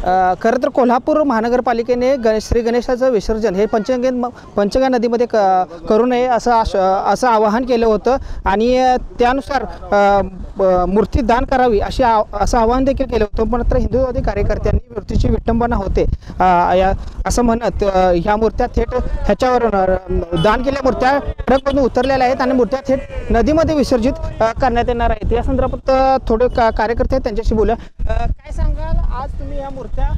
खरं तर कोल्हापूर महानगरपालिकेने श्री गणेशाचं विसर्जन हे पंचगंगा नदीमध्ये करू नये असं आवाहन केलं होतं आणि त्यानुसार मूर्ती दान करावी असं आवाहन देखील केलं होतं. पण हिंदुत्ववादी कार्यकर्त्यांनी मूर्तीची विटंबना होते असं म्हणत ह्या मूर्त्या थेट ह्याच्यावर दान केलेल्या मूर्त्या ट्रकमधून उतरलेल्या आहेत आणि मूर्त्या थेट नदीमध्ये विसर्जित करण्यात येणार आहेत. या संदर्भात थोडे कार्यकर्ते आहेत, त्यांच्याशी बोलूया. काय सांगाल, आज तुम्ही या मूर्त्या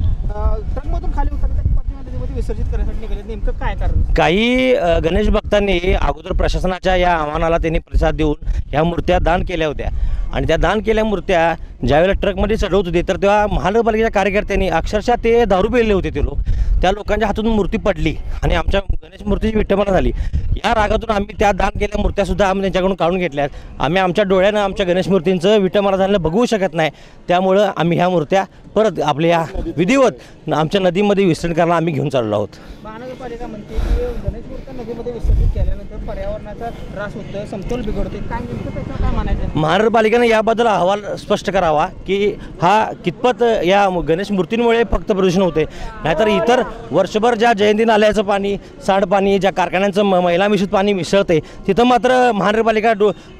ट्रकमधून खाली उतरतात नदीमध्ये विसर्जित करण्यासाठी निघाले, नेमकं काय कारण? काही गणेश भक्तांनी अगोदर प्रशासनाच्या या आव्हानाला त्यांनी प्रतिसाद देऊन ह्या मूर्त्या दान केल्या होत्या आणि त्या दान केल्या मूर्त्या ज्यावेळेला ट्रकमध्ये चढवत होते तर तेव्हा महानगरपालिकेच्या कार्यकर्त्यांनी अक्षरशः ते दारू पिलेले होते. ते लोक त्या लोकांच्या हातून मूर्ती पडली आणि आमच्या गणेश मूर्तीची विटंबना झाली. या रागातून आम्ही त्या दान केलेल्या मूर्त्यासुद्धा आम्ही त्यांच्याकडून काढून घेतल्यात. आम्ही आमच्या डोळ्यानं आमच्या गणेश मूर्तींचं विटंबना झालेलं बघू शकत नाही. त्यामुळं आम्ही ह्या मूर्त्या परत आपल्या विधिवत आमच्या नदीमध्ये विसर्जन करायला आम्ही घेऊन चाललो आहोत. महानगरपालिका म्हणते की गणेश मूर्त्या नदीमध्ये विसर्जित केल्यानंतर पर्यावरणाचा त्रास होतो, समतोल बिघडते. काय म्हणायचं? महानगरपालिकेने याबद्दल अहवाल स्पष्ट करावा की हा कितपत या गणेश मूर्तींमुळे फक्त प्रदूषण होते, नाहीतर इतर वर्षभर ज्या जयंती नाल्याचं पाणी, सांडपाणी, ज्या कारखान्यांचं महिला मिश्रित पाणी मिसळते तिथं मात्र महानगरपालिका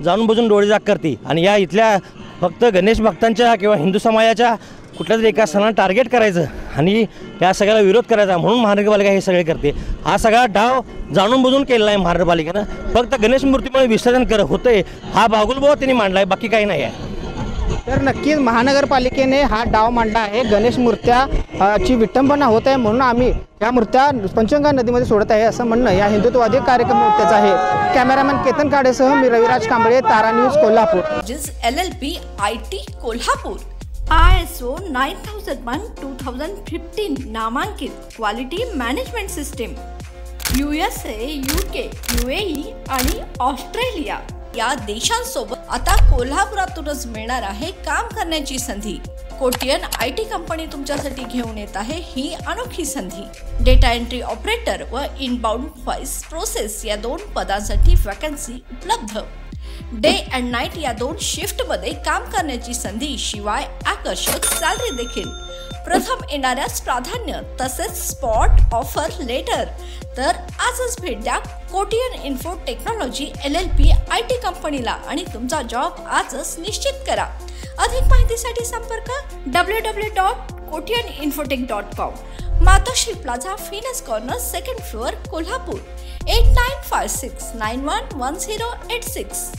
जाणून बुजून डोळेझाक करते आणि या इथल्या फक्त गणेश भक्तांच्या किंवा हिंदू समाजाच्या कुठल्या तरी एका सणाला टार्गेट करायचं आणि या सगळ्याला विरोध करायचा म्हणून महानगरपालिका हे सगळे करते. हा सगळा डाव जाणून बुजून केलेला आहे महानगरपालिकेनं. फक्त गणेश मूर्तीमुळे विसर्जन होतंय हा बागुलबुवा त्यांनी मांडला आहे, बाकी काही नाही आहे. तर नक्कीच महानगरपालिकेने हा डाव मांडला आहे. गणेश मूर्त्या ची विटंबना होत आहे म्हणून आम्ही या मूर्त्या पंचगंगा नदीमध्ये सोडत आहे असं म्हणणं या हिंदुत्ववादी कार्यकर्त्याचं आहे. कॅमेरामॅन केतन काडेसह मी Raviraj Kamble, Tara news, Kolhapur. LLB IT कोल्हापूर, ISO 9001:2015 नामांकित quality management system, USA, UK, UAE आणि ऑस्ट्रेलिया या देशांसोबत आता कोल्हापुरातूनच मिळणार आहे काम करण्याची संधी. कोटियन IT कंपनी तुमच्यासाठी घेऊन येत आहे ही अनोखी संधी. डेटा एंट्री ऑपरेटर व इनबाउंड व्हॉइस प्रोसेस या 2 पदांसाठी वॅकन्सी उपलब्ध. डे अँड नाईट या 2 शिफ्टमध्ये काम करण्याची संधी, शिवाय आकर्षक सॅलरी देखील. प्रथम येणाऱ्यास प्राधान्य तसेच स्पॉट ऑफर लेटर. तर आजच भेट द्या Kotian info technology LLP IT कंपनीला आणि तुमचा जॉब आजच निश्चित करा. अधिक माहितीसाठी संपर्क www.kotiyaninfotech.com. मातोश्री प्लाझा, फिनस कॉर्नर, 2nd फ्लोअर, कोल्हापूर. 8956911086.